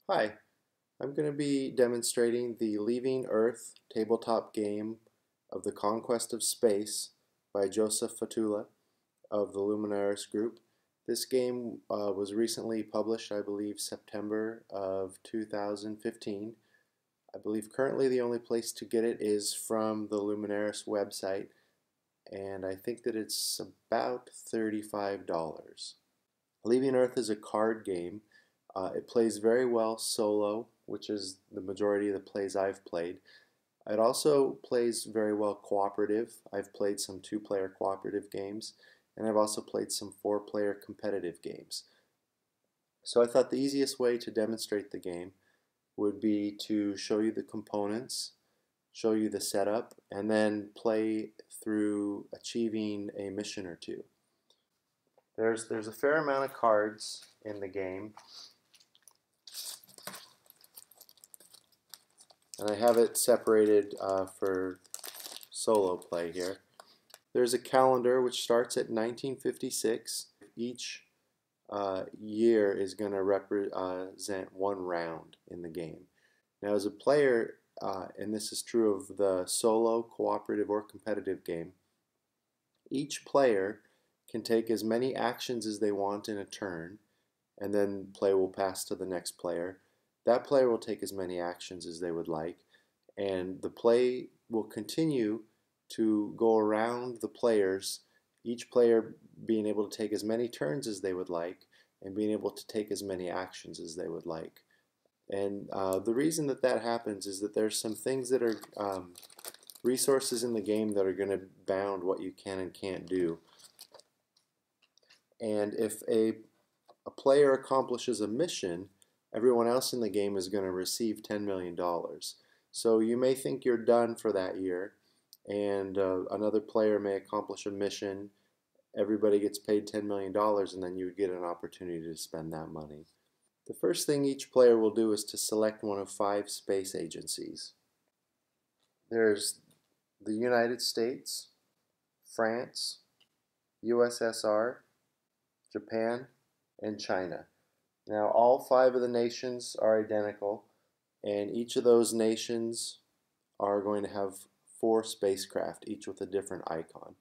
Hi, I'm going to be demonstrating the Leaving Earth tabletop game of The Conquest of Space by Joseph Fatula of the Luminaris Group. This game was recently published, I believe, September of 2015. I believe currently the only place to get it is from the Luminaris website, and I think that it's about $35. Leaving Earth is a card game. It plays very well solo, which is the majority of the plays I've played. It also plays very well cooperative. I've played some two-player cooperative games, and I've also played some four-player competitive games. So I thought the easiest way to demonstrate the game would be to show you the components, show you the setup, and then play through achieving a mission or two. There's a fair amount of cards in the game, and I have it separated for solo play here. There's a calendar which starts at 1956. Each year is going to represent one round in the game. Now as a player, and this is true of the solo, cooperative, or competitive game, each player can take as many actions as they want in a turn, and then play will pass to the next player. That player will take as many actions as they would like, and the play will continue to go around the players, each player being able to take as many turns as they would like and being able to take as many actions as they would like. And the reason that that happens is that there's some things that are resources in the game that are going to bound what you can and can't do. And if a player accomplishes a mission, everyone else in the game is going to receive $10 million. So you may think you're done for that year, and another player may accomplish a mission, everybody gets paid $10 million, and then you get an opportunity to spend that money. The first thing each player will do is to select one of 5 space agencies. There's the United States, France, USSR, Japan, and China. Now all 5 of the nations are identical, and each of those nations are going to have 4 spacecraft, each with a different icon.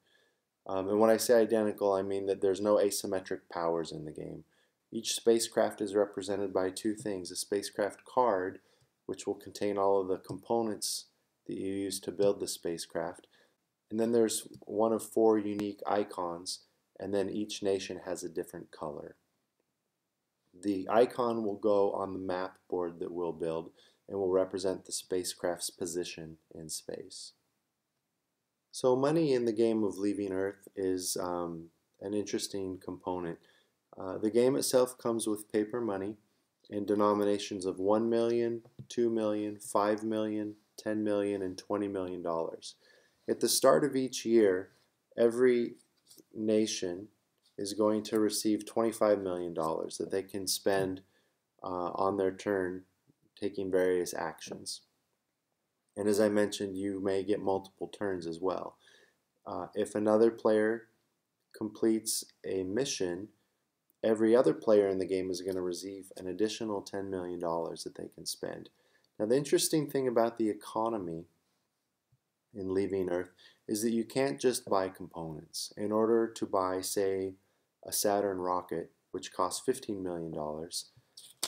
And when I say identical, I mean that there's no asymmetric powers in the game. Each spacecraft is represented by 2 things: a spacecraft card, which will contain all of the components that you use to build the spacecraft, and then there's one of 4 unique icons, and then each nation has a different color. The icon will go on the map board that we'll build and will represent the spacecraft's position in space. So money in the game of Leaving Earth is an interesting component. The game itself comes with paper money in denominations of $1 million, $2 million, $5 million, $10 million, and $20 million. At the start of each year, every nation is going to receive $25 million that they can spend on their turn taking various actions. And as I mentioned, you may get multiple turns as well. If another player completes a mission, every other player in the game is going to receive an additional $10 million that they can spend. Now the interesting thing about the economy in Leaving Earth is that you can't just buy components. In order to buy, say, a Saturn rocket, which costs $15 million,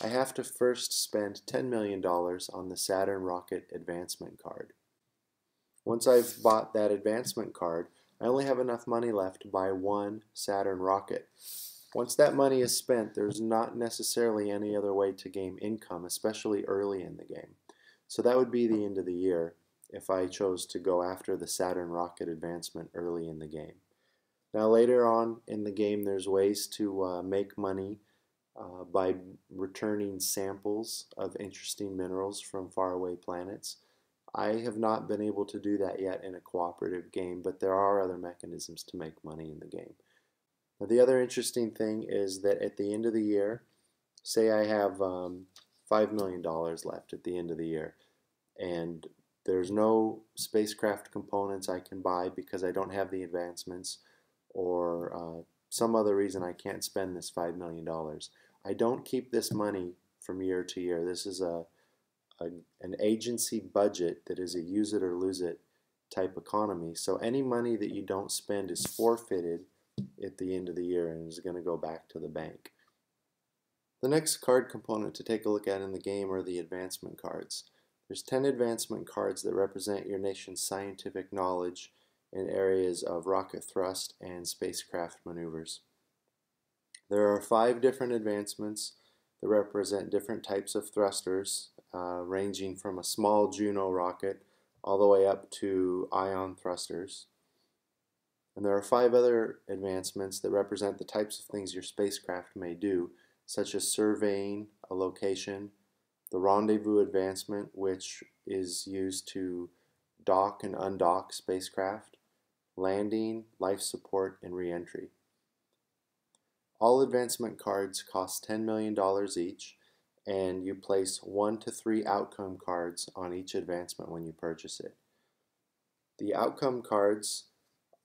I have to first spend $10 million on the Saturn rocket advancement card. Once I've bought that advancement card, I only have enough money left to buy one Saturn rocket. Once that money is spent, there's not necessarily any other way to gain income, especially early in the game. So that would be the end of the year if I chose to go after the Saturn rocket advancement early in the game. Now later on in the game, there's ways to make money by returning samples of interesting minerals from faraway planets. I have not been able to do that yet in a cooperative game, but there are other mechanisms to make money in the game. Now the other interesting thing is that at the end of the year, say I have $5 million left at the end of the year, and there's no spacecraft components I can buy because I don't have the advancements, or some other reason I can't spend this $5 million. I don't keep this money from year to year. This is an agency budget that is a use it or lose it type economy. So any money that you don't spend is forfeited at the end of the year and is going to go back to the bank. The next card component to take a look at in the game are the advancement cards. There's 10 advancement cards that represent your nation's scientific knowledge in areas of rocket thrust and spacecraft maneuvers. There are 5 different advancements that represent different types of thrusters, ranging from a small Juno rocket all the way up to ion thrusters. And there are 5 other advancements that represent the types of things your spacecraft may do, such as surveying a location, the rendezvous advancement, which is used to dock and undock spacecraft, landing, life support, and re-entry. All advancement cards cost $10 million each, and you place 1 to 3 outcome cards on each advancement when you purchase it. The outcome cards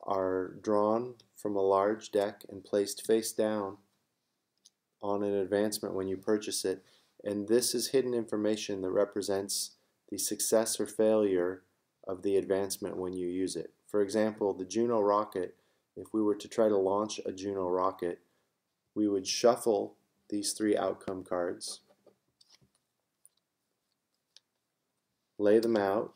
are drawn from a large deck and placed face down on an advancement when you purchase it, and this is hidden information that represents the success or failure of the advancement when you use it. For example, the Juno rocket, if we were to try to launch a Juno rocket, we would shuffle these 3 outcome cards, lay them out,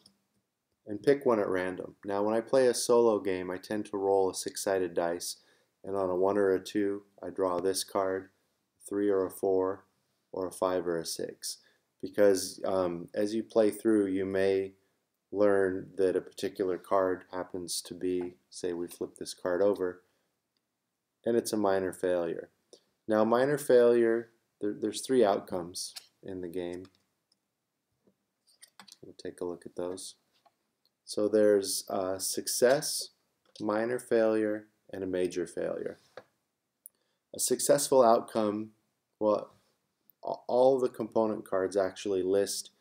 and pick one at random. Now when I play a solo game, I tend to roll a 6-sided dice, and on a 1 or a 2, I draw this card, 3 or a 4, or a 5 or a 6. Because as you play through, you may learn that a particular card happens to be, say we flip this card over, and it's a minor failure. Now minor failure, there's 3 outcomes in the game. We'll take a look at those. So there's success, minor failure, and a major failure. A successful outcome, well, all the component cards actually list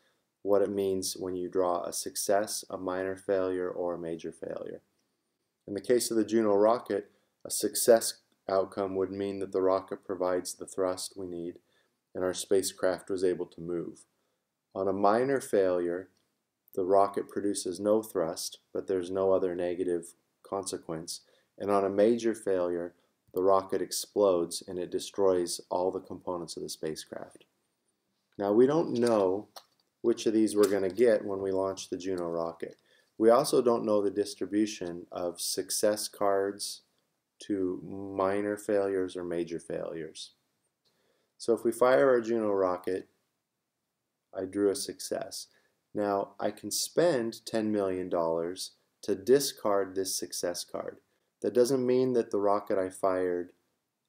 what it means when you draw a success, a minor failure, or a major failure. In the case of the Juno rocket, a success outcome would mean that the rocket provides the thrust we need and our spacecraft was able to move. On a minor failure, the rocket produces no thrust, but there's no other negative consequence. And on a major failure, the rocket explodes and it destroys all the components of the spacecraft. Now we don't know which of these we're going to get when we launch the Juno rocket. We also don't know the distribution of success cards to minor failures or major failures. So if we fire our Juno rocket, I drew a success. Now I can spend $10 million to discard this success card. That doesn't mean that the rocket I fired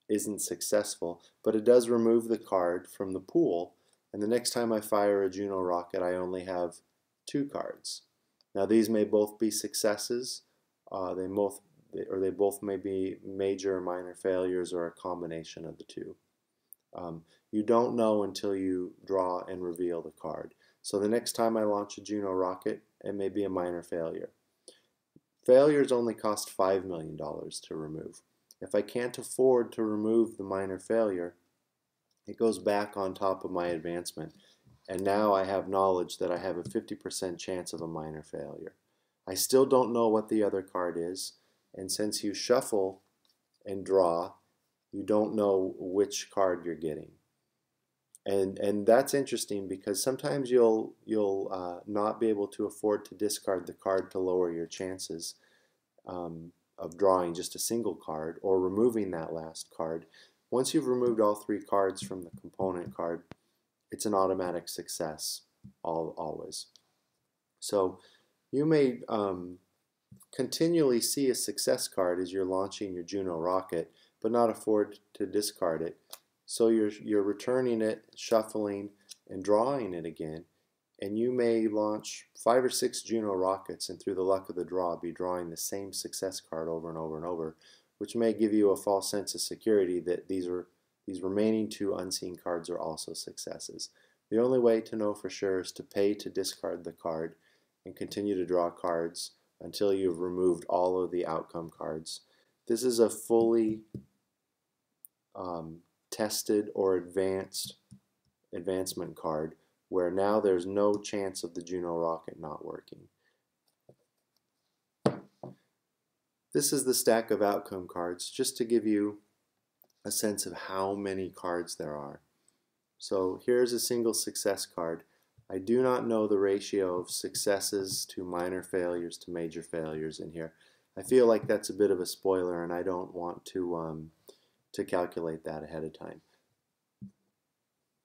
isn't successful, but it does remove the card from the pool, and the next time I fire a Juno rocket I only have 2 cards. Now these may both be successes, they both may be major or minor failures, or a combination of the 2. You don't know until you draw and reveal the card. So the next time I launch a Juno rocket, it may be a minor failure. Failures only cost $5 million to remove. If I can't afford to remove the minor failure, it goes back on top of my advancement, and now I have knowledge that I have a 50% chance of a minor failure. I still don't know what the other card is, and since you shuffle and draw, you don't know which card you're getting. And that's interesting because sometimes you'll not be able to afford to discard the card to lower your chances of drawing just a single card or removing that last card. Once you've removed all 3 cards from the component card, it's an automatic success always. So you may continually see a success card as you're launching your Juno rocket, but not afford to discard it. So you're returning it, shuffling, and drawing it again, and you may launch 5 or 6 Juno rockets and through the luck of the draw be drawing the same success card over and over and over, which may give you a false sense of security that these remaining 2 unseen cards are also successes. The only way to know for sure is to pay to discard the card and continue to draw cards until you've removed all of the outcome cards. This is a fully tested or advanced advancement card, where now there's no chance of the Juno rocket not working. This is the stack of outcome cards, just to give you a sense of how many cards there are. So here's a single success card. I do not know the ratio of successes to minor failures to major failures in here. I feel like that's a bit of a spoiler, and I don't want to calculate that ahead of time.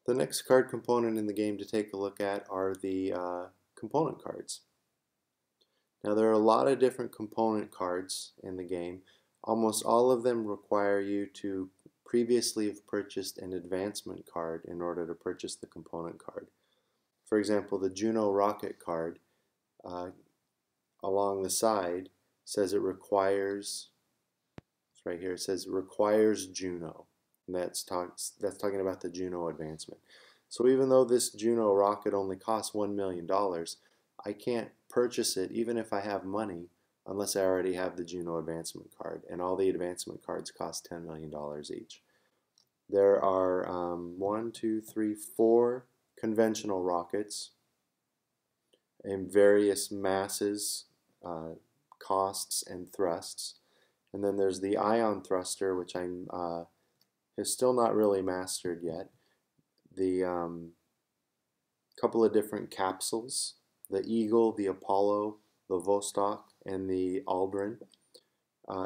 The next card component in the game to take a look at are the component cards. Now there are a lot of different component cards in the game. Almost all of them require you to previously have purchased an advancement card in order to purchase the component card. For example, the Juno rocket card along the side says it requires, it's right here, it says requires Juno. And that's talking about the Juno advancement. So even though this Juno rocket only costs $1 million, I can't purchase it even if I have money unless I already have the Juno advancement card. And all the advancement cards cost $10 million each. There are 4 conventional rockets in various masses, costs, and thrusts. And then there's the ion thruster, which I'm is still not really mastered yet. The couple of different capsules, the Eagle, the Apollo, the Vostok, and the Aldrin.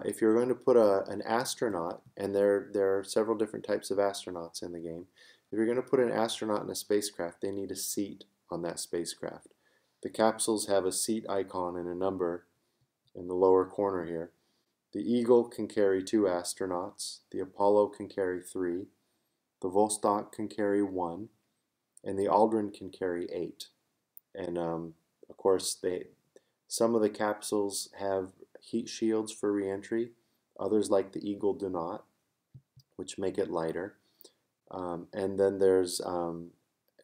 If you're going to put an astronaut, and there are several different types of astronauts in the game, if you're going to put an astronaut in a spacecraft, they need a seat on that spacecraft. The capsules have a seat icon and a number in the lower corner here. The Eagle can carry 2 astronauts, the Apollo can carry 3, the Vostok can carry 1, and the Aldrin can carry 8. And of course, some of the capsules have heat shields for re-entry, others like the Eagle do not, which make it lighter. And then there's a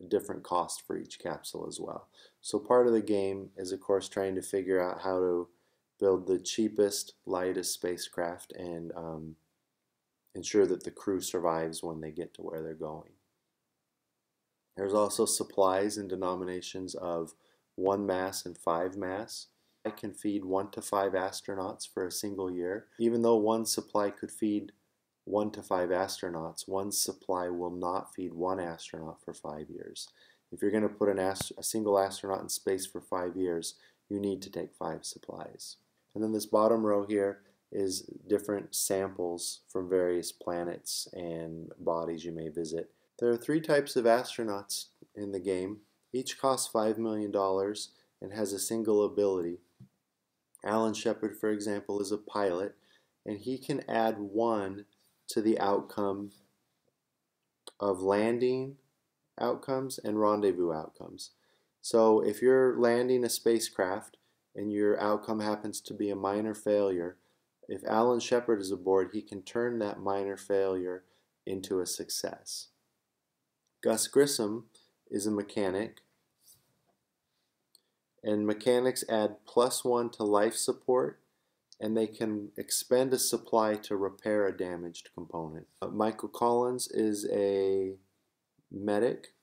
different cost for each capsule as well. So part of the game is, of course, trying to figure out how to build the cheapest, lightest spacecraft and ensure that the crew survives when they get to where they're going. There's also supplies in denominations of 1 mass and 5 mass. I can feed 1 to 5 astronauts for a single year. Even though one supply could feed 1 to 5 astronauts, one supply will not feed 1 astronaut for 5 years. If you're going to put a single astronaut in space for 5 years, you need to take 5 supplies. And then this bottom row here is different samples from various planets and bodies you may visit. There are 3 types of astronauts in the game. Each costs $5 million and has a single ability. Alan Shepard, for example, is a pilot, and he can add 1 to the outcome of landing outcomes and rendezvous outcomes. So if you're landing a spacecraft and your outcome happens to be a minor failure, if Alan Shepard is aboard, he can turn that minor failure into a success. Gus Grissom is a mechanic, and mechanics add +1 to life support, and they can expend a supply to repair a damaged component. Michael Collins is a medic.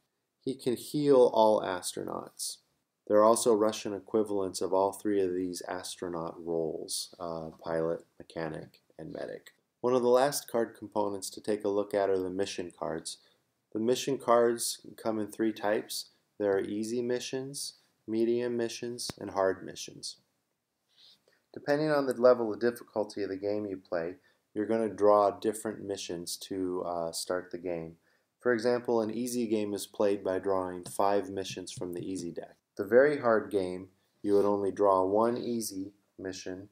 He can heal all astronauts. There are also Russian equivalents of all 3 of these astronaut roles, pilot, mechanic, and medic. One of the last card components to take a look at are the mission cards. The mission cards come in 3 types. There are easy missions, medium missions, and hard missions. Depending on the level of difficulty of the game you play, you're going to draw different missions to start the game. For example, an easy game is played by drawing 5 missions from the easy deck. The very hard game, you would only draw 1 easy mission,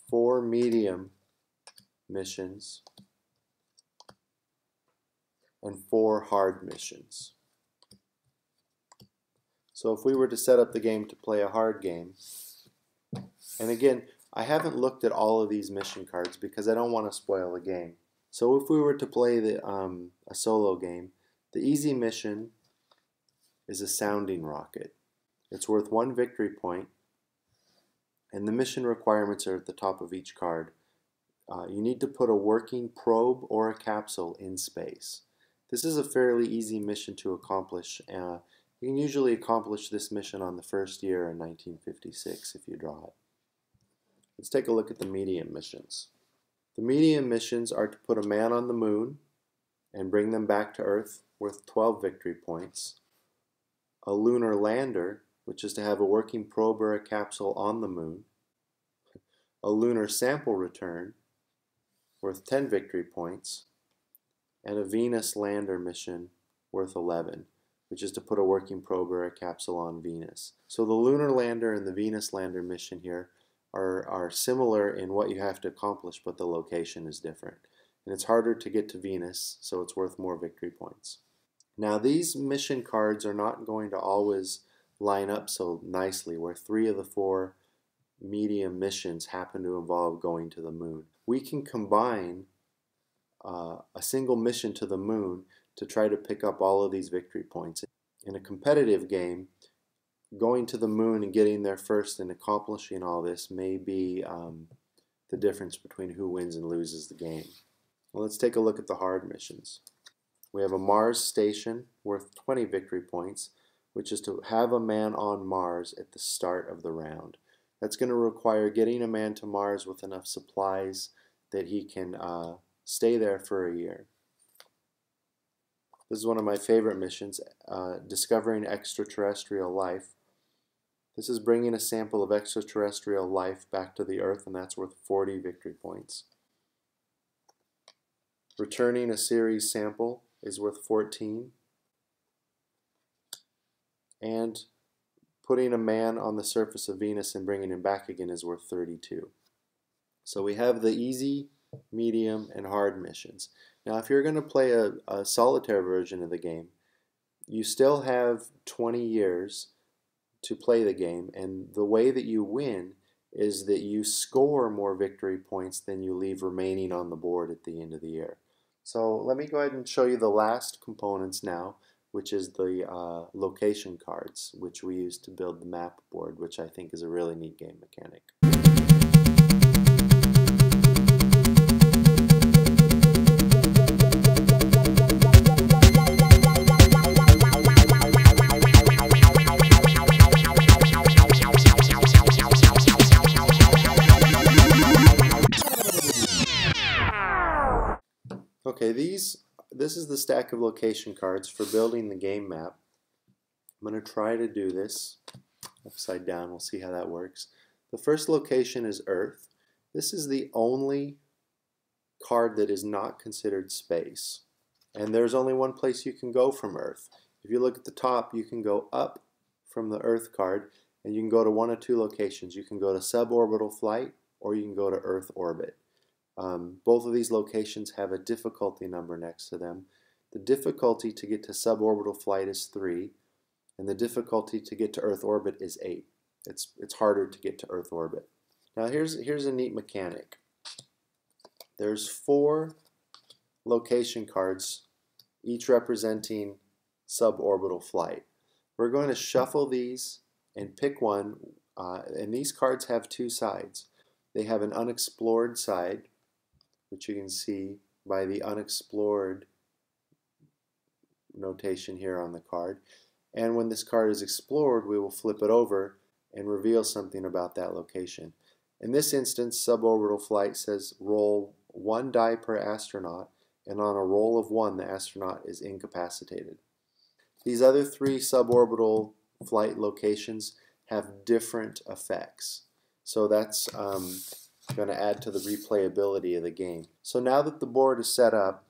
4 medium missions, and 4 hard missions. So if we were to set up the game to play a hard game, and again, I haven't looked at all of these mission cards because I don't want to spoil the game. So if we were to play a solo game, the easy mission is a sounding rocket. It's worth 1 victory point, and the mission requirements are at the top of each card. You need to put a working probe or a capsule in space. This is a fairly easy mission to accomplish. You can usually accomplish this mission on the first year in 1956 if you draw it. Let's take a look at the medium missions. The medium missions are to put a man on the moon and bring them back to Earth worth 12 victory points. A lunar lander, which is to have a working probe or a capsule on the moon. A lunar sample return, worth 10 victory points. And a Venus lander mission, worth 11, which is to put a working probe or a capsule on Venus. So the lunar lander and the Venus lander mission here are similar in what you have to accomplish, but the location is different. And it's harder to get to Venus, so it's worth more victory points. Now these mission cards are not going to always line up so nicely, where 3 of the 4 medium missions happen to involve going to the moon. We can combine a single mission to the moon to try to pick up all of these victory points. In a competitive game, going to the moon and getting there first and accomplishing all this may be the difference between who wins and loses the game. Well, let's take a look at the hard missions. We have a Mars station worth 20 victory points, which is to have a man on Mars at the start of the round. That's going to require getting a man to Mars with enough supplies that he can stay there for a year. This is one of my favorite missions, discovering extraterrestrial life. This is bringing a sample of extraterrestrial life back to the Earth, and that's worth 40 victory points. Returning a series sample is worth 14. And putting a man on the surface of Venus and bringing him back again is worth 32. So we have the easy, medium, and hard missions. Now if you're going to play a solitaire version of the game, you still have 20 years to play the game, and the way that you win is that you score more victory points than you leave remaining on the board at the end of the year. So let me go ahead and show you the last components now, which is the location cards, which we use to build the map board, which I think is a really neat game mechanic. Okay, this is the stack of location cards for building the game map. I'm going to try to do this upside down. We'll see how that works. The first location is Earth. This is the only card that is not considered space. And there's only one place you can go from Earth. If you look at the top, you can go up from the Earth card, and you can go to one of 2 locations. You can go to suborbital flight, or you can go to Earth orbit. Both of these locations have a difficulty number next to them. The difficulty to get to suborbital flight is 3, and the difficulty to get to Earth orbit is 8. It's harder to get to Earth orbit. Now here's a neat mechanic. There's 4 location cards, each representing suborbital flight. We're going to shuffle these and pick one, and these cards have 2 sides. They have an unexplored side, which you can see by the unexplored notation here on the card. And when this card is explored, we will flip it over and reveal something about that location. In this instance, suborbital flight says roll 1 die per astronaut, and on a roll of 1, the astronaut is incapacitated. These other 3 suborbital flight locations have different effects. So that's going to add to the replayability of the game. So now that the board is set up,